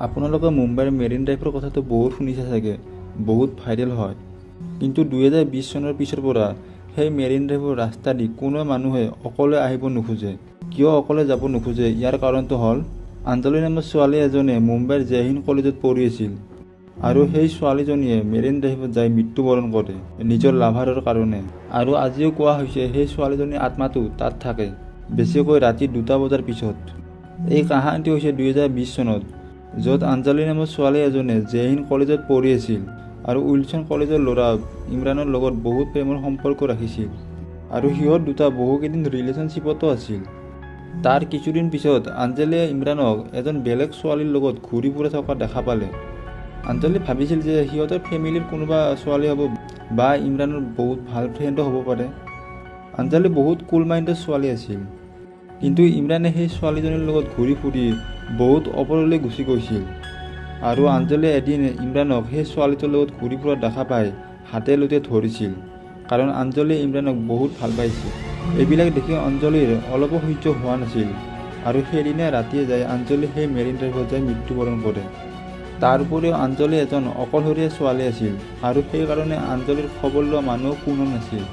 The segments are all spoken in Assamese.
আপোনালোকে মুম্বাইৰ মেৰিন ড্ৰাইভৰ কথাটো বহুত শুনিছে চাগে, বহুত ভাইৰেল হয়। কিন্তু 2020 চনৰ পিছৰ পৰা সেই মেৰিন ড্ৰাইভৰ ৰাস্তা দি কোনো মানুহে অকলে আহিব নোখোজে। কিয় অকলে যাব নোখোজে ইয়াৰ কাৰণটো হ'ল অঞ্জলি নামৰ ছোৱালী এজনে মুম্বাইৰ জয় হিন্দ কলেজত পঢ়ি আছিল আৰু সেই ছোৱালীজনীয়ে মেৰিন ড্ৰাইভত যাই মৃত্যুবৰণ কৰে নিজৰ লাভাৰৰ কাৰণে। আৰু আজিও কোৱা হৈছে সেই ছোৱালীজনীৰ আত্মাটো তাত থাকে, বেছিকৈ ৰাতি 2টা বজাৰ পিছত। এই কাহিনীটো হৈছে 2020 চনত, য'ত অঞ্জলি নামৰ ছোৱালী এজনে জয় হিন্দ কলেজত পঢ়ি আছিল আৰু উইলছন কলেজৰ ল'ৰা ইমৰানৰ লগত বহুত প্ৰেমৰ সম্পৰ্ক ৰাখিছিল আৰু সিহঁত দুটা বহুকেইদিন ৰিলেশ্যনশ্বিপতো আছিল। তাৰ কিছুদিন পিছত অঞ্জলিয়ে ইমৰানক এজন বেলেগ ছোৱালীৰ লগত ঘূৰি ফুৰি থকা দেখা পালে। অঞ্জলি ভাবিছিল যে সিহঁতৰ ফেমিলিৰ কোনোবা ছোৱালী হ'ব বা ইমৰানৰ বহুত ভাল ফ্ৰেণ্ডো হ'ব পাৰে। অঞ্জলি বহুত কুল মাইণ্ডৰ ছোৱালী আছিল, কিন্তু ইমৰানে সেই ছোৱালীজনীৰ লগত ঘূৰি ফুৰি বহুত ওপৰলৈ গুচি গৈছিল আৰু অঞ্জলিয়ে এদিন ইমৰানক সেই ছোৱালীটোৰ লগত ঘূৰি ফুৰা দেখা পাই হাতে লোতে ধৰিছিল, কাৰণ অঞ্জলিয়ে ইমৰানক বহুত ভাল পাইছিল। এইবিলাক দেখি অঞ্জলিৰ অলপো সহ্য হোৱা নাছিল আৰু সেইদিনা ৰাতিয়ে যাই অঞ্জলি সেই মেৰিন ড্ৰাইভত যাই মৃত্যুবৰণ কৰে। তাৰ উপৰিও অঞ্জলি এজন অকলশৰীয়া ছোৱালী আছিল আৰু সেইকাৰণে অঞ্জলিৰ খবৰ লোৱা মানুহ কোনো নাছিল।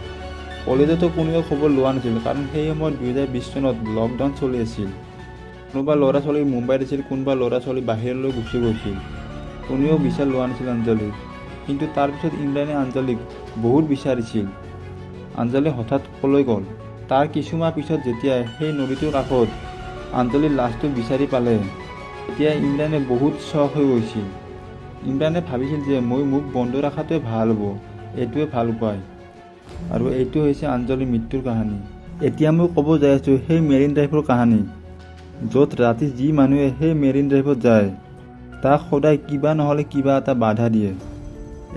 কলেজতো কোনোৱে খবৰ লোৱা নাছিল, কাৰণ সেই সময়ত 2020 চনত লকডাউন চলি আছিল। কোনোবা ল'ৰা ছোৱালী মুম্বাইত আছিল, কোনোবা ল'ৰা ছোৱালী বাহিৰলৈ গুচি গৈছিল, কোনেও বিচাৰ লোৱা নাছিল অঞ্জলিক। কিন্তু তাৰপিছত ইমৰানে অঞ্জলিক বহুত বিচাৰিছিল। অঞ্জলি হঠাৎ কলৈ গ'ল। তাৰ কিছুমাহ পিছত যেতিয়া সেই নদীটোৰ কাষত অঞ্জলিৰ লাছটো বিচাৰি পালে, তেতিয়া ইমৰানে বহুত চখ হৈ গৈছিল। ইমৰানে ভাবিছিল যে মই মুখ বন্ধ ৰখাটোৱে ভাল হ'ব, এইটোৱে ভাল উপায়। আৰু এইটো হৈছে অঞ্জলিৰ মৃত্যুৰ কাহিনী। এতিয়া মই ক'ব যাই আছোঁ সেই মেৰিন ড্ৰাইভৰ কাহিনী, য'ত ৰাতি যি মানুহে সেই মেৰিন ড্ৰাইভত যায় তাক সদায় কিবা নহ'লে কিবা এটা বাধা দিয়ে।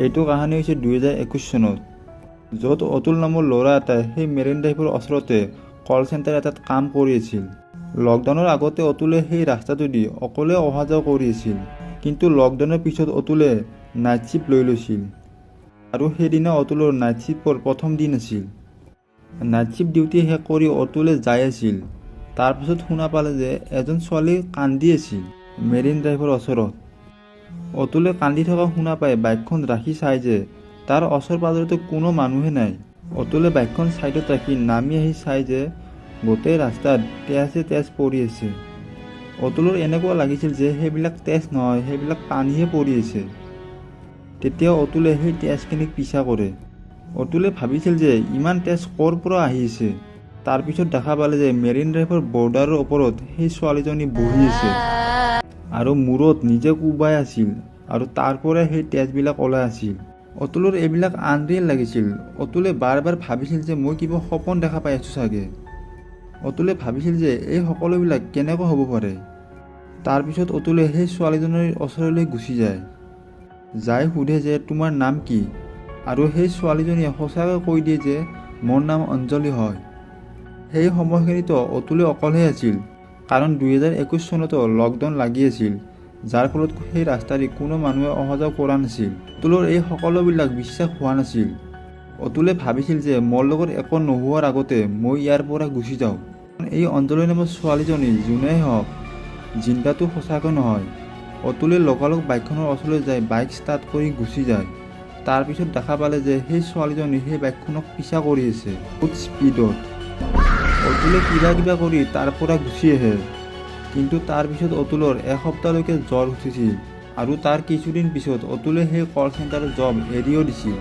এইটো কাহিনী হৈছে 2021 চনত, য'ত অতুল নামৰ ল'ৰা এটাই সেই মেৰিন ড্ৰাইভৰ ওচৰতে কল চেণ্টাৰ এটাত কাম কৰি আছিল। লকডাউনৰ আগতে অতুলে সেই ৰাস্তাটো দি অকলে অহা যোৱা কৰি আছিল, কিন্তু লকডাউনৰ পিছত অতুলে নাইট শ্বিফ্ট লৈ লৈছিল আৰু সেইদিনা অতুলৰ নাইট শ্বিফ্টৰ প্ৰথম দিন আছিল। নাইট শ্বিফ্ট ডিউটি শেষ কৰি অতুলে যাই আছিল। তাৰপিছত শুনা পালে যে এজন ছোৱালী কান্দি আছিল মেৰিন ড্ৰাইভৰ ওচৰত। অতুলে কান্দি থকা শুনা পাই বাইকখন ৰাখি চাই যে তাৰ ওচৰ পাজৰতো কোনো মানুহে নাই। অতুলে বাইকখন ছাইডত ৰাখি নামি আহি চাই যে গোটেই ৰাস্তাত তেজ পৰি আছে। অতুলৰ এনেকুৱা লাগিছিল যে সেইবিলাক তেজ নহয়, সেইবিলাক পানীহে পৰি আছে। তেতিয়া অতুলে সেই তেজখিনিক পিছা কৰে। অতুলে ভাবিছিল যে ইমান তেজ ক'ৰ পৰা আহি আছে। তাৰপিছত দেখা পালে যে মেৰিন ড্ৰাইভৰ বৰ্ডাৰৰ ওপৰত সেই ছোৱালীজনী বহি আছে আৰু মূৰত নিজে কোবাই আছিল আৰু তাৰ পৰাই সেই তেজবিলাক ওলাই আছিল। অতুলৰ এইবিলাক আনৰিয়েল লাগিছিল। অতুলে বাৰ বাৰ ভাবিছিল যে মই কিবা সপোন দেখা পাই আছোঁ চাগে। অতুলে ভাবিছিল যে এই সকলোবিলাক কেনেকৈ হ'ব পাৰে। তাৰপিছত অতুলে সেই ছোৱালীজনীৰ ওচৰলৈ গুচি যায়, যাই সোধে যে তোমাৰ নাম কি, আৰু সেই ছোৱালীজনীয়ে সঁচাকৈ কৈ দিয়ে যে মোৰ নাম অঞ্জলি হয়। সেই সময়খিনিতো অতুলে অকলেহে আছিল, কাৰণ 2021 চনতো লকডাউন লাগি আছিল, যাৰ ফলত সেই ৰাস্তাৰে কোনো মানুহে অহা যোৱা কৰা নাছিল। অতুলৰ এই সকলোবিলাক বিশ্বাস হোৱা নাছিল। অতুলে ভাবিছিল যে মোৰ লগত একো নোহোৱাৰ আগতে মই ইয়াৰ পৰা গুচি যাওঁ। এই অঞ্জলি নামৰ ছোৱালীজনী যোনেই হওক, জিন্দাটো সঁচাকৈ নহয়। অতুলে লগালগ বাইকখনৰ ওচৰলৈ যাই বাইক ষ্টাৰ্ট কৰি গুচি যায়। তাৰপিছত দেখা পালে যে সেই ছোৱালীজনী সেই বাইকখনক পিছা কৰি আছে বহুত স্পীডত। অতুলে কিবা কৰি তাৰ পৰা গুচি আহে, কিন্তু তাৰপিছত অতুলৰ এসপ্তাহলৈকে জ্বৰ উঠিছিল আৰু তাৰ কিছুদিন পিছত অতুলে সেই কল চেণ্টাৰৰ জব এৰিও দিছিল।